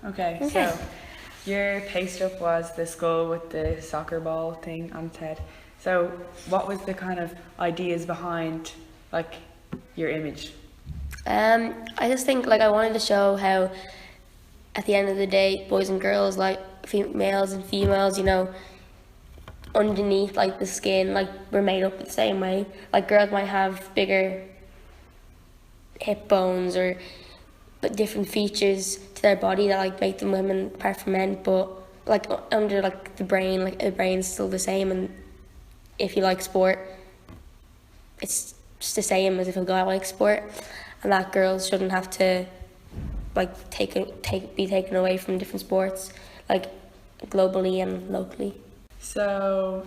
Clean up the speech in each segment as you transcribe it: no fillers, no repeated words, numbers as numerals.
Okay, so your pay stub was the skull with the soccer ball thing on its head. So what was the kind of ideas behind like your image? I just think like I wanted to show how at the end of the day, boys and girls, like males and females, you know, underneath like the skin, like we're made up the same way. Like girls might have bigger hip bones or but different features to their body that like make them women apart from men, but like under like the brain's still the same. And if you like sport, it's just the same as if a guy likes sport, and that girls shouldn't have to like be taken away from different sports, like globally and locally. So,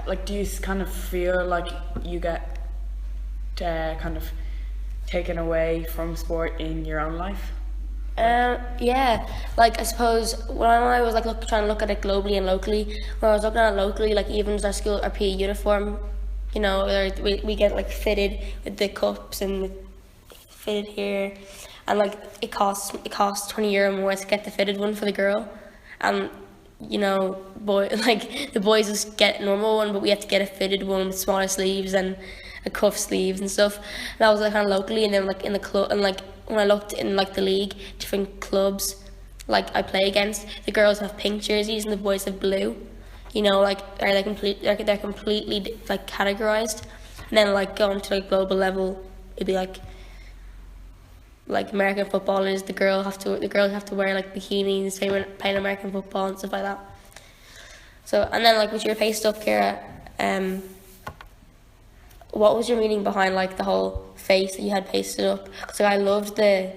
like, do you kind of feel like you get kind of taken away from sport in your own life? Yeah, like I suppose when I was like trying to look at it globally and locally, when I was looking at it locally, like even our school, our PE uniform, you know, we get like fitted with the cups and fitted here, and like it costs €20 more to get the fitted one for the girl, and you know, like the boys just get a normal one, but we have to get a fitted one with smaller sleeves and a cuff sleeves and stuff. And that was like kind of locally, and then like in the club, and like when I looked in like the league, different clubs like I play against, the girls have pink jerseys and the boys have blue. You know, like they're completely like categorized. And then like going to like global level, it'd be like American footballers. The girls have to wear like bikinis, playing American football and stuff like that. So and then like with your pay stuff, Kira, what was your meaning behind like the whole face that you had pasted up? Because like, I loved the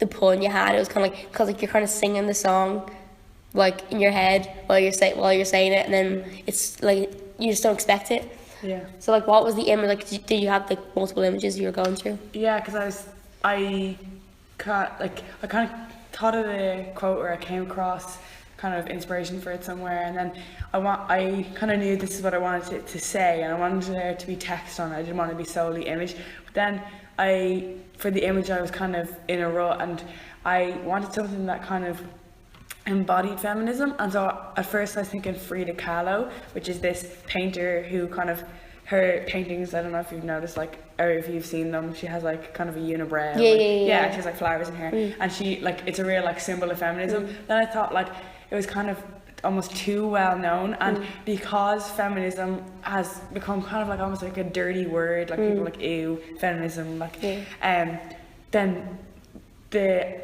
pun you had. It was kind of like because like you're kind of singing the song like in your head while you're saying it, and then it's like you just don't expect it. Yeah. So like, what was the image? Like, did you have like multiple images you were going through? Yeah, because I kind of thought of the quote, or I came across kind of inspiration for it somewhere, and then I kind of knew this is what I wanted it to say, and I wanted there to be text on it. I didn't want it to be solely image. But then for the image, I was kind of in a rut, and I wanted something that kind of embodied feminism. And so at first I was thinking Frida Kahlo, which is this painter who kind of, her paintings, I don't know if you've noticed, like, or if you've seen them, she has like kind of a unibrow. Yeah, she has like flowers in her, and she like, it's a real like symbol of feminism. Then I thought like it was kind of almost too well known, and because feminism has become kind of like almost like a dirty word, like people like ew feminism, like then the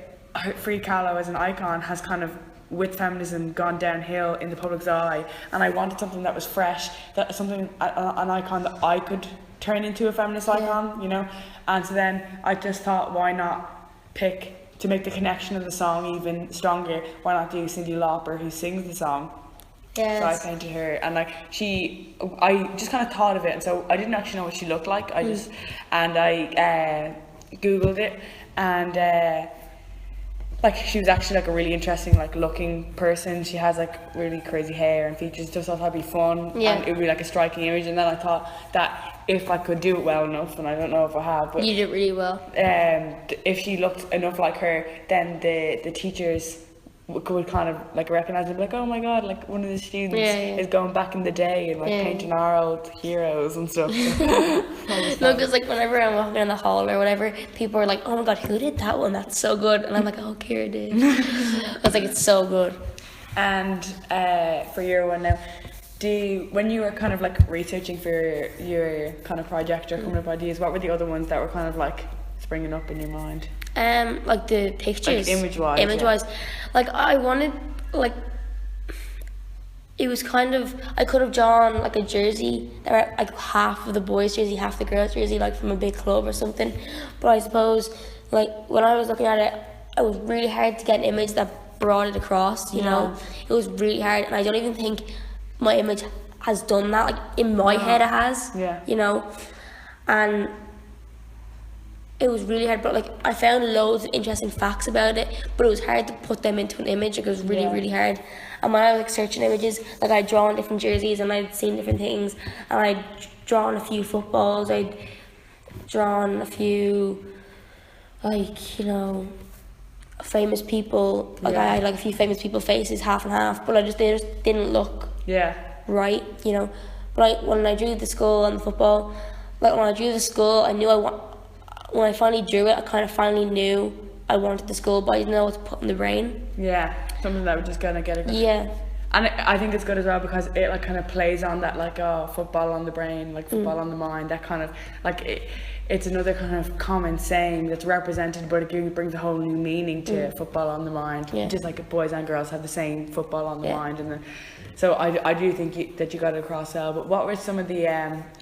Frida Kahlo as an icon has kind of, with feminism, gone downhill in the public's eye, and I wanted something that was fresh, an icon that I could turn into a feminist icon, you know. And so then I just thought, why not pick, to make the connection of the song even stronger, why not do Cyndi Lauper, who sings the song? Yes. So I painted her, and like I just kind of thought of it, and so I didn't actually know what she looked like. I googled it, and like she was actually like a really interesting like looking person. She has like really crazy hair and features. Just thought that'd be fun, and it would be like a striking image. And then I thought that if I could do it well enough, and I don't know if I have, but you did really well. If she looked enough like her, then the teachers would kind of like recognize and be like, oh my god, like one of the students is going back in the day and like painting our old heroes and stuff. No, because like whenever I'm walking in the hall or whatever, people are like, oh my god, who did that one? That's so good. And I'm like, oh, Kira did. I was like, it's so good. And for your one now, when you were kind of like researching for your kind of project or coming up with ideas, what were the other ones that were kind of like springing up in your mind? Like the pictures, like image wise, like I wanted, like it was kind of, I could have drawn like a jersey that were like half of the boys' jersey, half the girls' jersey, like from a big club or something. But I suppose like when I was looking at it, it was really hard to get an image that brought it across, you know. It was really hard, and I don't even think my image has done that. Like in my head it has, you know. And it was really hard, but like I found loads of interesting facts about it, but it was hard to put them into an image. Like, it was really hard. And when I was like searching images, like I'd drawn different jerseys and I'd seen different things, and I'd drawn a few footballs, I'd drawn a few, like, you know, famous people. Like I had like a few famous people faces half and half, but they just didn't look right, you know. But when I drew the skull and the football, like when I drew the skull, I knew when I finally drew it, I kind of finally knew I wanted the skull, but I didn't know what to put in the brain. Yeah, something that was just gonna get it. Yeah. And I think it's good as well because it like kind of plays on that like football on the brain, like football on the mind. That kind of like it's another kind of common saying that's represented, but it brings a whole new meaning to football on the mind. Yeah. Just like boys and girls have the same football on the mind, and then so I do think that you got it across well. But what were some of the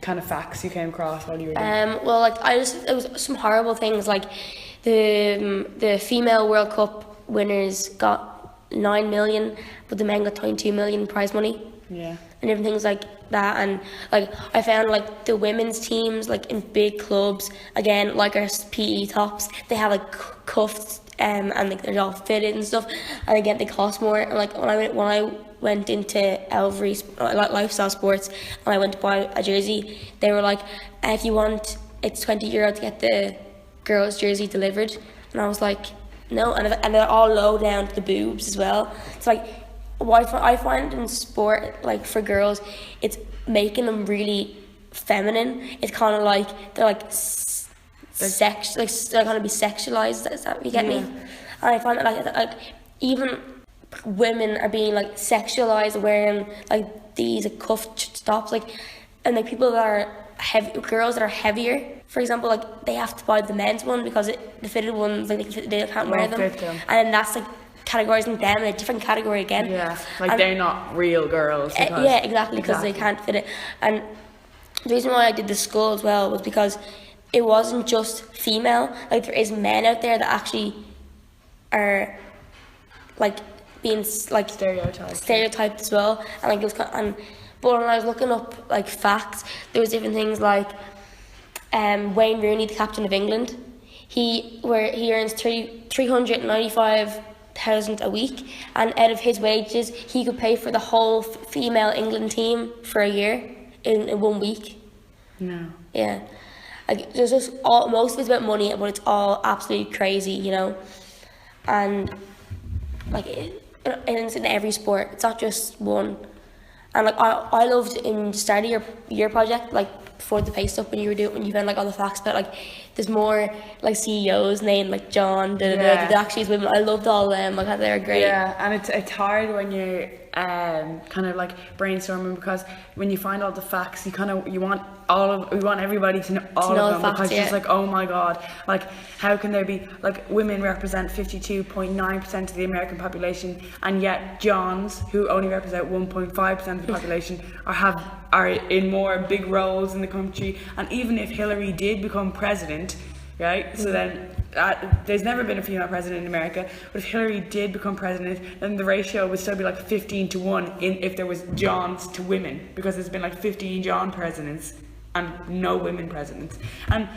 kind of facts you came across while you were doing? Well, like it was some horrible things like the female World Cup winners got 9 million, but the men got 22 million prize money. Yeah. And different things like that. And like I found like the women's teams like in big clubs, again like our PE tops, they have like cuffs and like they're all fitted and stuff, and again they cost more. And like when I went into every lifestyle sports and I went to buy a jersey, they were like, if you want, it's €20 to get the girls jersey delivered. And I was like, no. And they're all low down to the boobs as well. It's like what I find in sport, like for girls, it's making them really feminine. It's kind of like they're like they're gonna be sexualized. Is that you get me? And I find that like even women are being like sexualized, wearing like these cuffed tops, like, and like people that are girls that are heavier, for example, like they have to buy the men's one because the fitted ones like they can't wear them, and then that's like categorizing them in a different category again. Yeah, like and they're not real girls. Yeah, exactly, because they can't fit it. And the reason why I did the skull as well was because it wasn't just female. Like there is men out there that actually are like being like stereotyped as well. And like it was but when I was looking up like facts, there was different things like Wayne Rooney, the captain of England, he earns 395,000 a week, and out of his wages he could pay for the whole female England team for a year in 1 week. No. Yeah, like there's just most of it's about money, but it's all absolutely crazy, you know. And like it's in every sport, it's not just one. And like I loved in starting your project, like before the pay stuff, when you found like all the facts about like there's more like CEOs named like John, that actually is women. I loved all of them. Like they were great. Yeah, and it's hard when you're kind of like brainstorming, because when you find all the facts, we want everybody to know all of them, facts, because it's just like, oh my god, like how can there be like women represent 52.9% of the American population, and yet Johns, who only represent 1.5% of the population, are in more big roles in the country. And even if Hillary did become president, right? So then there's never been a female president in America, but if Hillary did become president, then the ratio would still be like 15-1 if there was Johns to women, because there's been like 15 John presidents and no women presidents. And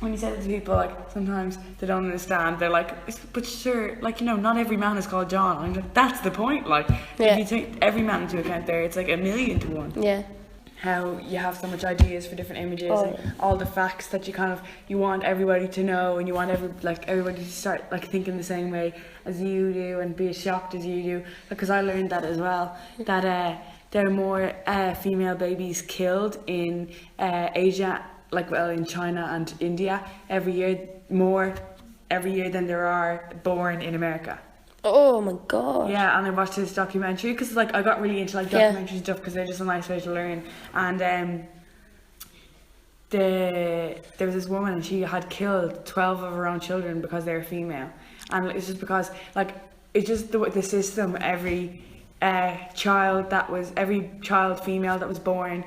when you say that to people, like sometimes they don't understand. They're like, but sure, like, you know, not every man is called John. I'm like, that's the point. Like, if you take every man into account there, it's like 1,000,000-1. Yeah. How you have so much ideas for different images and all the facts that you want everybody to know, and you want everybody to start like thinking the same way as you do and be as shocked as you do. Because I learned that as well, that there are more female babies killed in Asia, in China and India every year than there are born in America. Oh my god. Yeah, and I watched this documentary because like I got really into like documentary stuff because they're just a nice way to learn. And there was this woman, and she had killed 12 of her own children because they were female. And it's just because like it's just the system. Every child female that was born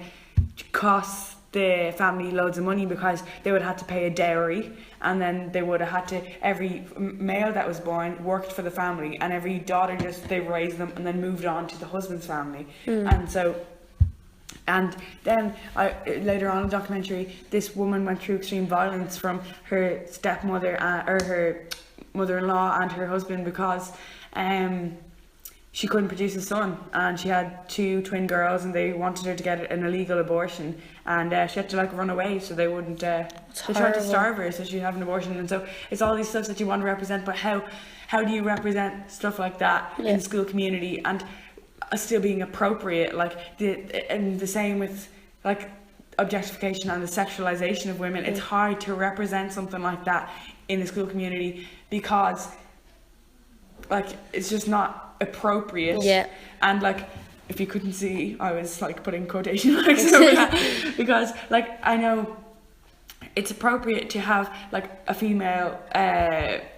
costs the family loads of money, because they would have to pay a dowry, and then they would have had to, every male that was born worked for the family, and every daughter they raised them and then moved on to the husband's family. And then later on in the documentary, this woman went through extreme violence from her stepmother or her mother-in-law and her husband, because she couldn't produce a son, and she had 2 twin girls, and they wanted her to get an illegal abortion, and she had to like run away so they wouldn't. They tried to starve her so she'd have an abortion, and so it's all these stuff that you want to represent. But how do you represent stuff like that in the school community and still being appropriate? Like and the same with like objectification and the sexualization of women. It's hard to represent something like that in the school community because like it's just not appropriate. And like if you couldn't see, I was like putting quotation marks over that because like I know it's appropriate to have like a female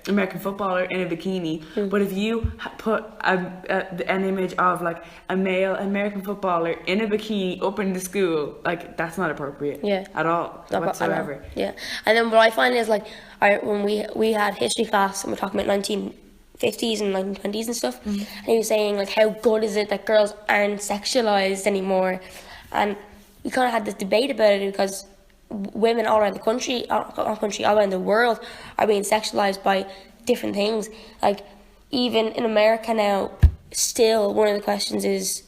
American footballer in a bikini, but if you put an image of like a male American footballer in a bikini up in the school, like that's not appropriate at all whatsoever. And then what I find is like when we had history class and we're talking about 1950s and 1920s and stuff, and he was saying like how good is it that girls aren't sexualized anymore, and we kind of had this debate about it because women all around the country, all around the world are being sexualized by different things. Like even in America now, still one of the questions is,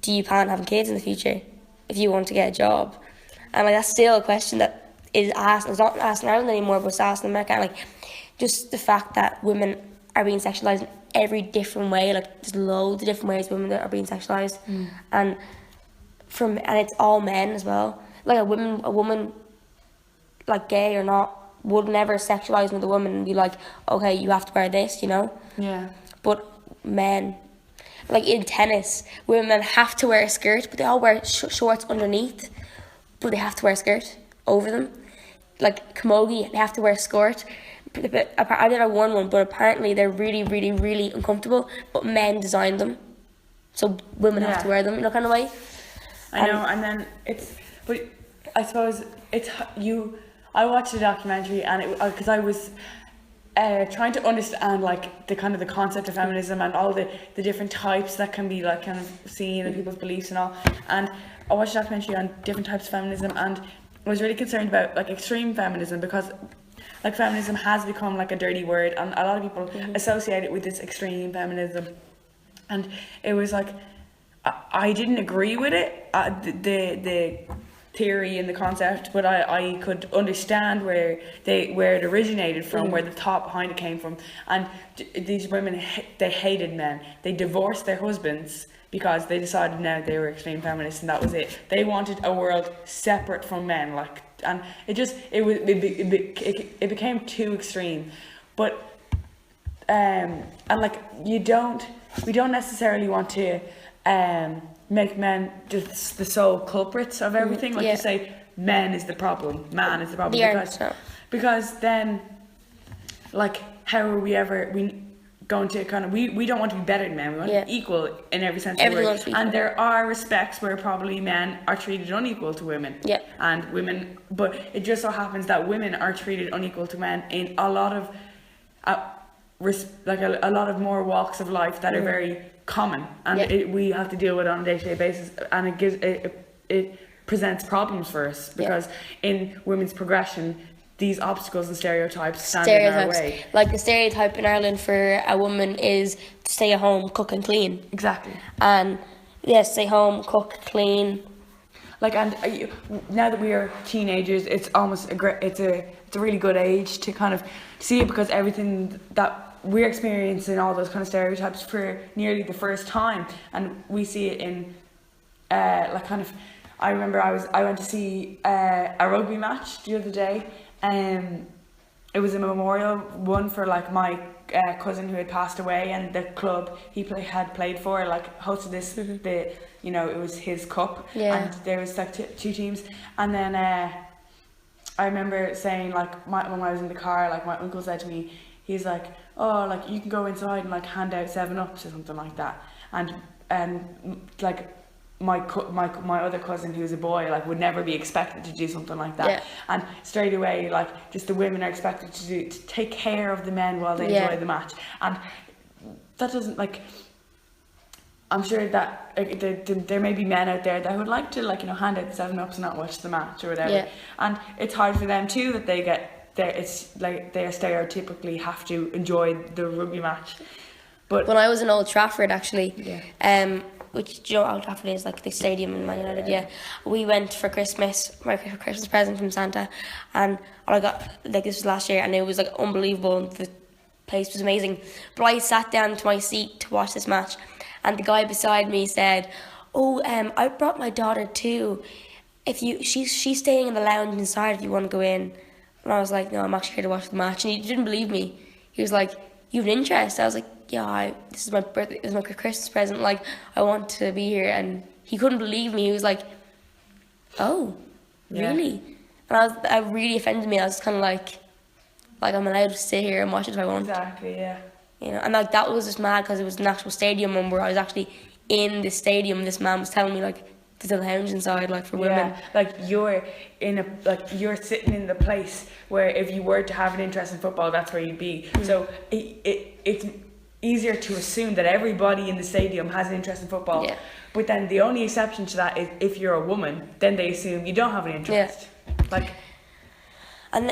do you plan on having kids in the future if you want to get a job? And like that's still a question that is asked. It's not asked in Ireland anymore, but it's asked in America. And like just the fact that women are being sexualized in every different way, like there's loads of different ways women are being sexualized, and it's all men as well. Like a woman, like gay or not, would never sexualize another woman and be like, okay, you have to wear this, you know? Yeah. But men, like in tennis, women have to wear a skirt, but they all wear shorts underneath, but they have to wear a skirt over them. Like camogie, they have to wear a skirt. I've never worn one, but apparently they're really, really, really uncomfortable, but men designed them, so women have to wear them, you know, kind of way. I know, and then but I suppose I watched a documentary and because I was trying to understand like the kind of the concept of feminism and all the different types that can be like kind of seen in people's beliefs and all, and I watched a documentary on different types of feminism, and I was really concerned about like extreme feminism because like feminism has become like a dirty word and a lot of people associate it with this extreme feminism, and it was like I didn't agree with it, the theory and the concept, but I could understand where it originated from, where the thought behind it came from. And these women, they hated men. They divorced their husbands because they decided now they were extreme feminists and that was it. They wanted a world separate from men, like, and it became too extreme. But and like we don't necessarily want to make men just the sole culprits of everything. Like you say, man is the problem. Because then, like, how are we ever going to kind of we don't want to be better than men. We want to be equal in every sense of the word. And there are respects where probably men are treated unequal to women. And women, but it just so happens that women are treated unequal to men in a lot of a lot of more walks of life that are very common, and we have to deal with it on a day-to-day basis, and it presents problems for us because in women's progression these obstacles and stereotypes stand in our way. Like the stereotype in Ireland for a woman is to stay at home, cook and clean. Exactly. And stay home, cook, clean. Like, and now that we are teenagers, it's almost it's a really good age to kind of see it, because everything that we're experiencing, all those kind of stereotypes for nearly the first time, and we see it in like kind of. I remember I went to see a rugby match the other day. It was a memorial one for like my cousin who had passed away, and the club he had played for like hosted this it was his cup, and there was like two teams, and then I remember saying like when I was in the car, like my uncle said to me, he's like, oh, like you can go inside and like hand out 7-Ups or something like that, and like my other cousin who's a boy like would never be expected to do something like that, and straight away like just the women are expected to take care of the men while they enjoy the match, and that doesn't like. I'm sure that there may be men out there that would like to hand out the 7-Ups and not watch the match or whatever, and it's hard for them too that they get there. It's like they stereotypically have to enjoy the rugby match, But When I was in Old Trafford, actually, Yeah. which, do you know what Old Trafford is, like the stadium in Man United, yeah. We went for Christmas, my Christmas present from Santa, and I got, like, this was last year, and it was, like, unbelievable. The place was amazing. But I sat down to my seat to watch this match, and the guy beside me said, "Oh, I brought my daughter too. She's staying in the lounge inside if you want to go in." And I was like, "No, I'm actually here to watch the match." And he didn't believe me. He was like, "You have an interest?" I was like, "Yeah, this is my birthday. This is my Christmas present. Like, I want to be here." And he couldn't believe me. He was like, "Oh, Yeah. really?" And I really offended me. I was kind of like I'm allowed to sit here and watch it if I want. Exactly, yeah. You know, and like that was just mad because it was an actual stadium, and where I was actually in the stadium. This man was telling me like there's a lounge inside, like for women. Yeah, like you're sitting in the place where if you were to have an interest in football, that's where you'd be. So it's easier to assume that everybody in the stadium has an interest in football. Yeah. But then the only exception to that is if you're a woman, then they assume you don't have an interest. Like, And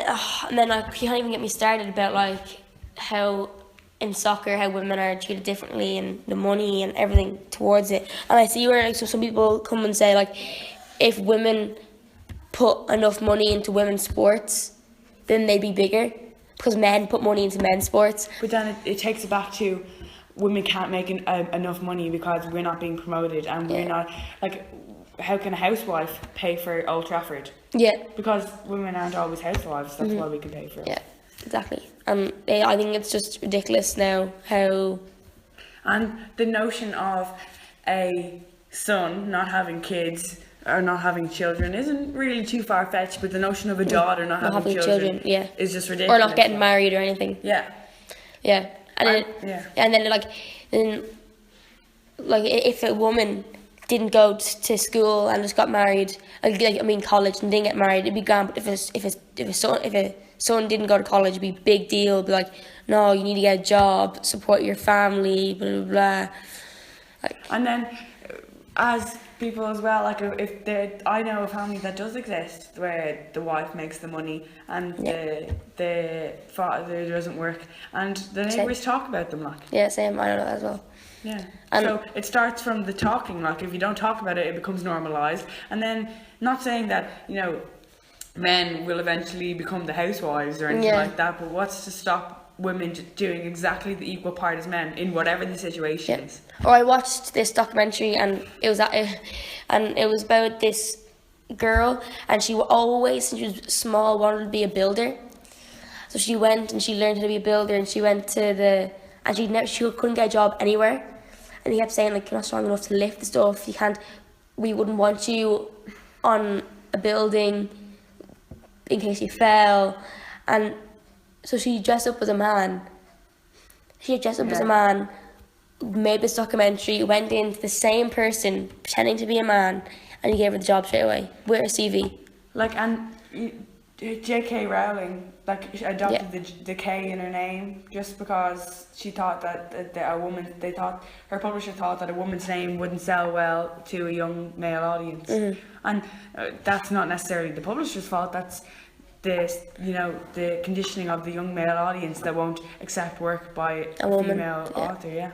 then like you can't even get me started about like how in soccer how women are treated differently and the money and everything towards it. And I see where like so some people come and say like if women put enough money into women's sports, then they'd be bigger because men put money into men's sports. but then it takes it back to women can't make enough money because we're not being promoted and we're not like. How can a housewife pay for Old Trafford? Yeah. Because women aren't always housewives. That's why we can pay for it. Yeah, exactly. I think it's just ridiculous now how. And the notion of a son not having kids or not having children isn't really too far fetched, but the notion of a daughter not having children yeah, is just ridiculous. or not getting married or anything. Yeah. Yeah, and then like if a woman didn't go to school and just got married, college and didn't get married, it'd be grand. But if a son didn't go to college, it'd be a big deal. It'd be like, no, you need to get a job, support your family, blah blah blah. Like, and then, as people as well, like I know a family that does exist where the wife makes the money and the father doesn't work, and the neighbours talk about them like. Yeah, same. I know that as well. Yeah. And so it starts from the talking, like if you don't talk about it, it becomes normalised. And then, not saying that, men will eventually become the housewives or anything like that, but what's to stop women doing exactly the equal part as men in whatever the situation is? Or I watched this documentary and it was about this girl, and she always, since she was small, wanted to be a builder. So she went and she learned how to be a builder, and she went to she couldn't get a job anywhere. And he kept saying, like, you're not strong enough to lift the stuff. You can't. We wouldn't want you on a building in case you fell. And so she dressed up as a man. As a man, made this documentary, went into the same person, pretending to be a man, and he gave her the job straight away with her CV. Like, and J.K. Rowling, like, she adopted the K in her name just because she thought that a woman, her publisher thought that a woman's name wouldn't sell well to a young male audience. And that's not necessarily the publisher's fault, that's the conditioning of the young male audience that won't accept work by a female author,